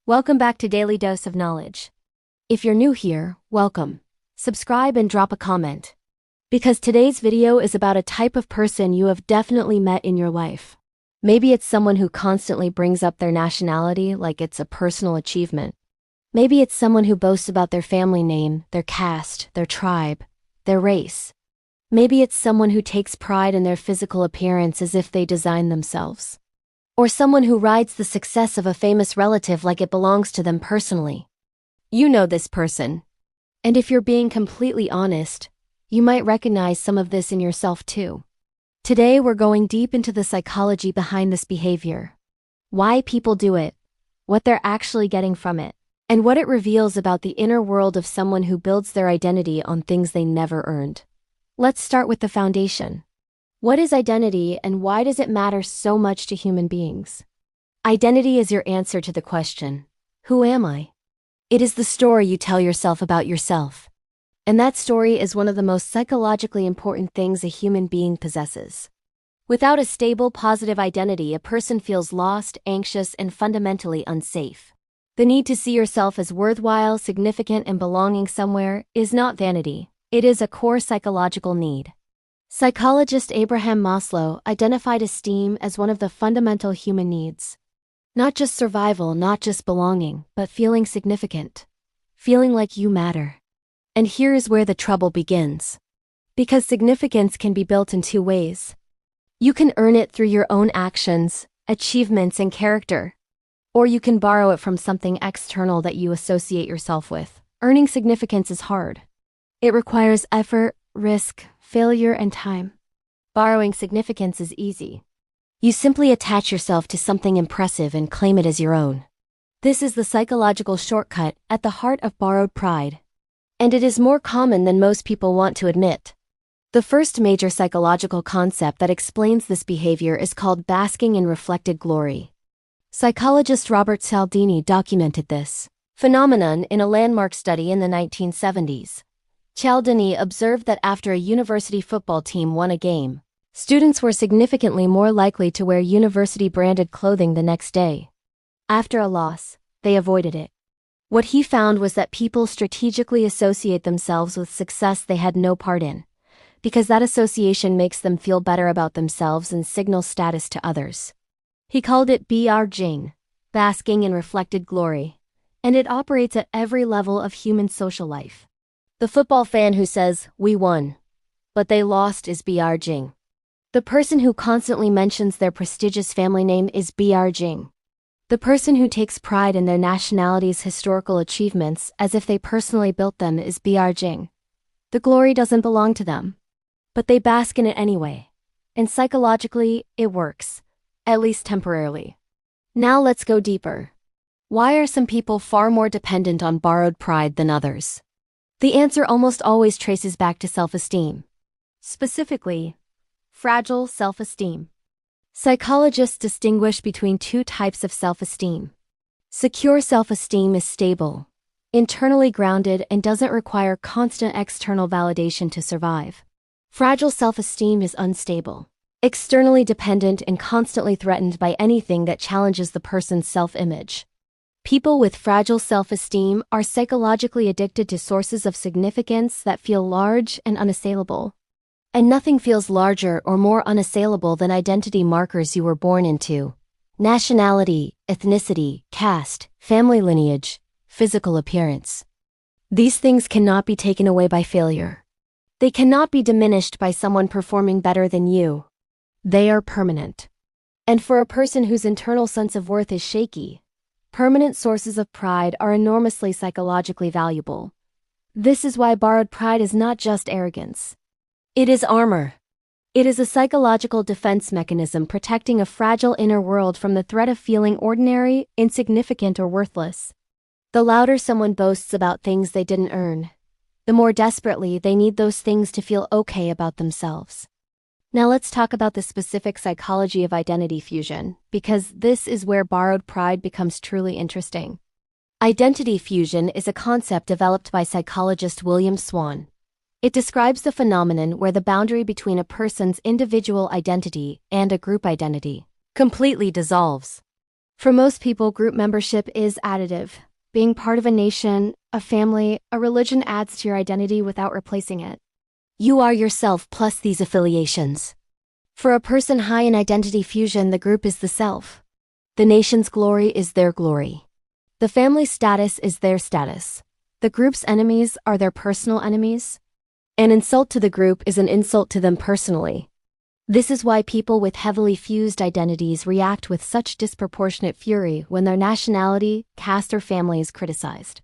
Welcome back to Daily Dose of Knowledge. If you're new here, welcome. Subscribe and drop a comment. Because today's video is about a type of person you have definitely met in your life. Maybe it's someone who constantly brings up their nationality like it's a personal achievement. Maybe it's someone who boasts about their family name, their caste, their tribe, their race. Maybe it's someone who takes pride in their physical appearance as if they designed themselves. Or someone who rides the success of a famous relative like it belongs to them personally. You know this person. And if you're being completely honest, you might recognize some of this in yourself too. Today we're going deep into the psychology behind this behavior. Why people do it, what they're actually getting from it, and what it reveals about the inner world of someone who builds their identity on things they never earned. Let's start with the foundation. What is identity and why does it matter so much to human beings? Identity is your answer to the question, who am I? It is the story you tell yourself about yourself. And that story is one of the most psychologically important things a human being possesses. Without a stable, positive identity, a person feels lost, anxious, and fundamentally unsafe. The need to see yourself as worthwhile, significant, and belonging somewhere is not vanity. It is a core psychological need. Psychologist Abraham Maslow identified esteem as one of the fundamental human needs. Not just survival, not just belonging, but feeling significant. Feeling like you matter. And here is where the trouble begins. Because significance can be built in two ways. You can earn it through your own actions, achievements, and character. Or you can borrow it from something external that you associate yourself with. Earning significance is hard. It requires effort, risk, failure, and time. Borrowing significance is easy. You simply attach yourself to something impressive and claim it as your own. This is the psychological shortcut at the heart of borrowed pride. And it is more common than most people want to admit. The first major psychological concept that explains this behavior is called basking in reflected glory. Psychologist Robert Cialdini documented this phenomenon in a landmark study in the 1970s. Cialdini observed that after a university football team won a game, students were significantly more likely to wear university-branded clothing the next day. After a loss, they avoided it. What he found was that people strategically associate themselves with success they had no part in, because that association makes them feel better about themselves and signals status to others. He called it BRGing, basking in reflected glory, and it operates at every level of human social life. The football fan who says, "We won, but they lost" is BRGing. The person who constantly mentions their prestigious family name is BRGing. The person who takes pride in their nationality's historical achievements as if they personally built them is BRGing. The glory doesn't belong to them, but they bask in it anyway. And psychologically, it works, at least temporarily. Now let's go deeper. Why are some people far more dependent on borrowed pride than others? The answer almost always traces back to self-esteem. Specifically, fragile self-esteem. Psychologists distinguish between two types of self-esteem. Secure self-esteem is stable, internally grounded, and doesn't require constant external validation to survive. Fragile self-esteem is unstable, externally dependent, and constantly threatened by anything that challenges the person's self-image. People with fragile self-esteem are psychologically addicted to sources of significance that feel large and unassailable. And nothing feels larger or more unassailable than identity markers you were born into. Nationality, ethnicity, caste, family lineage, physical appearance. These things cannot be taken away by failure. They cannot be diminished by someone performing better than you. They are permanent. And for a person whose internal sense of worth is shaky, permanent sources of pride are enormously psychologically valuable. This is why borrowed pride is not just arrogance. It is armor. It is a psychological defense mechanism protecting a fragile inner world from the threat of feeling ordinary, insignificant, or worthless. The louder someone boasts about things they didn't earn, the more desperately they need those things to feel okay about themselves. Now let's talk about the specific psychology of identity fusion, because this is where borrowed pride becomes truly interesting. Identity fusion is a concept developed by psychologist Swann. It describes the phenomenon where the boundary between a person's individual identity and a group identity completely dissolves. For most people, group membership is additive. Being part of a nation, a family, a religion adds to your identity without replacing it. You are yourself plus these affiliations. For a person high in identity fusion, the group is the self. The nation's glory is their glory. The family's status is their status. The group's enemies are their personal enemies. An insult to the group is an insult to them personally. This is why people with heavily fused identities react with such disproportionate fury when their nationality, caste, or family is criticized.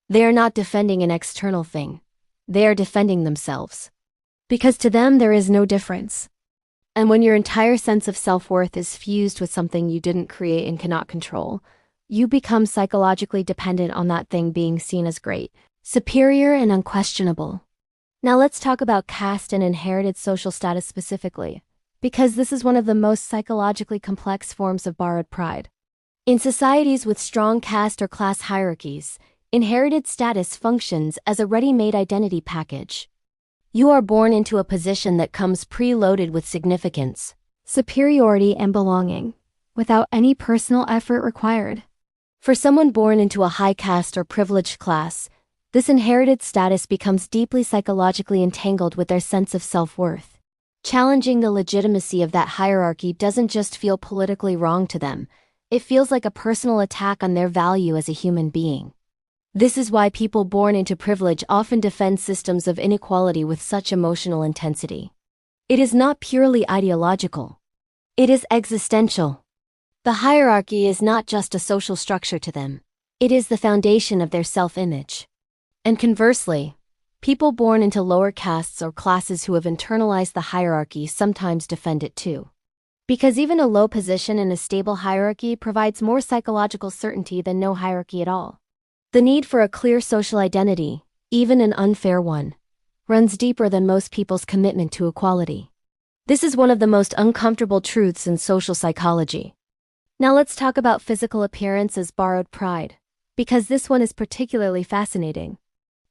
They are not defending an external thing. They are defending themselves. Because to them there is no difference. And when your entire sense of self-worth is fused with something you didn't create and cannot control, you become psychologically dependent on that thing being seen as great, superior, and unquestionable. Now let's talk about caste and inherited social status specifically, because this is one of the most psychologically complex forms of borrowed pride. In societies with strong caste or class hierarchies, inherited status functions as a ready-made identity package. You are born into a position that comes preloaded with significance, superiority, and belonging, without any personal effort required. For someone born into a high caste or privileged class, this inherited status becomes deeply psychologically entangled with their sense of self-worth. Challenging the legitimacy of that hierarchy doesn't just feel politically wrong to them, it feels like a personal attack on their value as a human being. This is why people born into privilege often defend systems of inequality with such emotional intensity. It is not purely ideological. It is existential. The hierarchy is not just a social structure to them. It is the foundation of their self-image. And conversely, people born into lower castes or classes who have internalized the hierarchy sometimes defend it too. Because even a low position in a stable hierarchy provides more psychological certainty than no hierarchy at all. The need for a clear social identity, even an unfair one, runs deeper than most people's commitment to equality. This is one of the most uncomfortable truths in social psychology. Now let's talk about physical appearance as borrowed pride, because this one is particularly fascinating.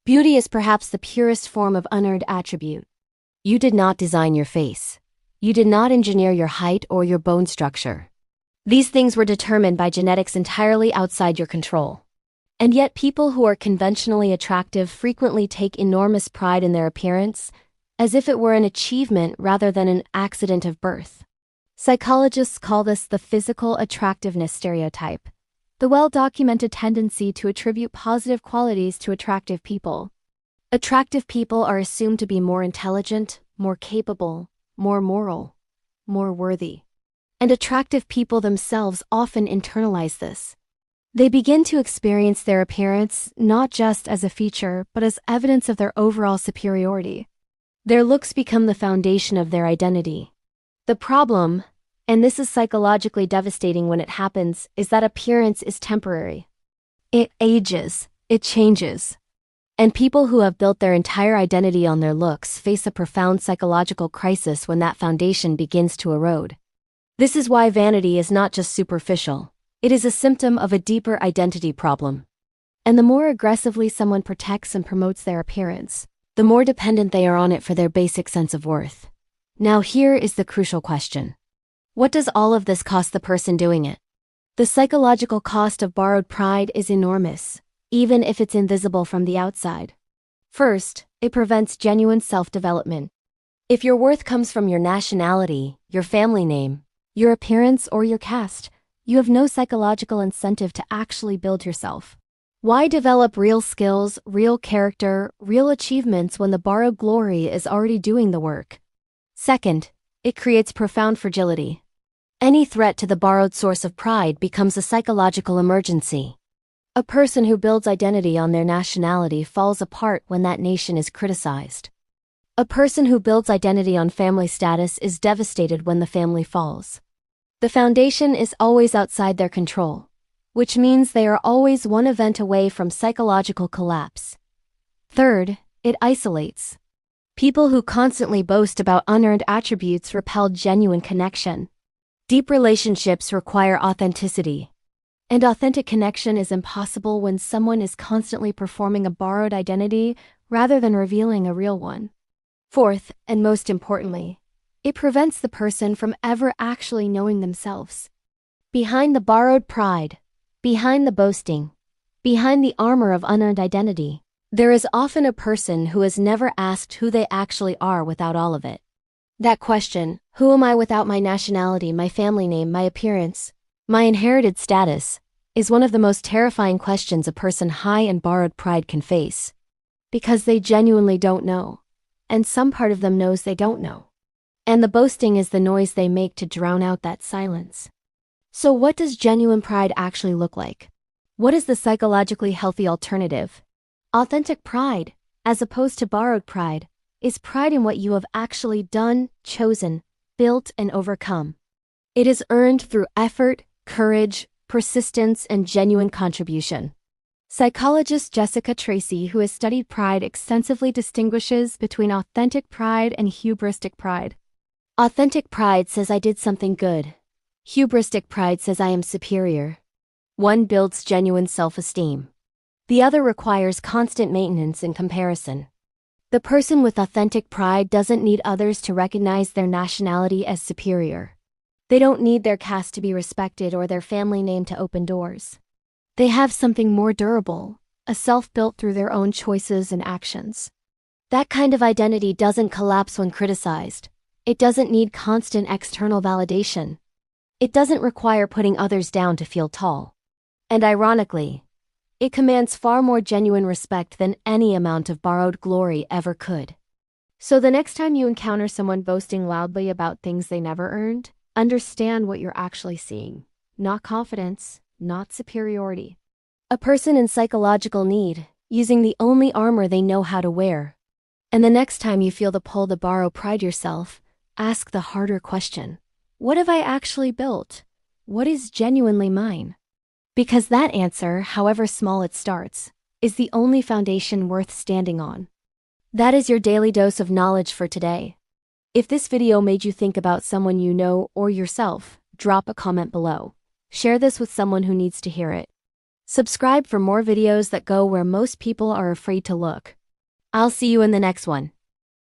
Beauty is perhaps the purest form of unearned attribute. You did not design your face. You did not engineer your height or your bone structure. These things were determined by genetics entirely outside your control. And yet people who are conventionally attractive frequently take enormous pride in their appearance, as if it were an achievement rather than an accident of birth. Psychologists call this the physical attractiveness stereotype, the well-documented tendency to attribute positive qualities to attractive people. Attractive people are assumed to be more intelligent, more capable, more moral, more worthy. And attractive people themselves often internalize this. They begin to experience their appearance not just as a feature, but as evidence of their overall superiority. Their looks become the foundation of their identity. The problem, and this is psychologically devastating when it happens, is that appearance is temporary. It ages, it changes. And people who have built their entire identity on their looks face a profound psychological crisis when that foundation begins to erode. This is why vanity is not just superficial. It is a symptom of a deeper identity problem. And the more aggressively someone protects and promotes their appearance, the more dependent they are on it for their basic sense of worth. Now here is the crucial question. What does all of this cost the person doing it? The psychological cost of borrowed pride is enormous, even if it's invisible from the outside. First, it prevents genuine self-development. If your worth comes from your nationality, your family name, your appearance, or your caste, you have no psychological incentive to actually build yourself. Why develop real skills, real character, real achievements when the borrowed glory is already doing the work? Second, it creates profound fragility. Any threat to the borrowed source of pride becomes a psychological emergency. A person who builds identity on their nationality falls apart when that nation is criticized. A person who builds identity on family status is devastated when the family falls. The foundation is always outside their control, which means they are always one event away from psychological collapse. Third, it isolates. People who constantly boast about unearned attributes repel genuine connection. Deep relationships require authenticity. And authentic connection is impossible when someone is constantly performing a borrowed identity rather than revealing a real one. Fourth, and most importantly, it prevents the person from ever actually knowing themselves. Behind the borrowed pride, behind the boasting, behind the armor of unearned identity, there is often a person who has never asked who they actually are without all of it. That question, who am I without my nationality, my family name, my appearance, my inherited status, is one of the most terrifying questions a person high in borrowed pride can face. Because they genuinely don't know. And some part of them knows they don't know. And the boasting is the noise they make to drown out that silence. So what does genuine pride actually look like? What is the psychologically healthy alternative? Authentic pride, as opposed to borrowed pride, is pride in what you have actually done, chosen, built, and overcome. It is earned through effort, courage, persistence, and genuine contribution. Psychologist Jessica Tracy, who has studied pride extensively, distinguishes between authentic pride and hubristic pride. Authentic pride says I did something good. Hubristic pride says I am superior. One builds genuine self-esteem. The other requires constant maintenance and comparison. The person with authentic pride doesn't need others to recognize their nationality as superior. They don't need their caste to be respected or their family name to open doors. They have something more durable, a self built through their own choices and actions. That kind of identity doesn't collapse when criticized. It doesn't need constant external validation. It doesn't require putting others down to feel tall. And ironically, it commands far more genuine respect than any amount of borrowed glory ever could. So the next time you encounter someone boasting loudly about things they never earned, understand what you're actually seeing. Not confidence, not superiority. A person in psychological need, using the only armor they know how to wear. And the next time you feel the pull to borrow pride yourself, ask the harder question. What have I actually built? What is genuinely mine? Because that answer, however small it starts, is the only foundation worth standing on. That is your daily dose of knowledge for today. If this video made you think about someone you know or yourself, drop a comment below. Share this with someone who needs to hear it. Subscribe for more videos that go where most people are afraid to look. I'll see you in the next one.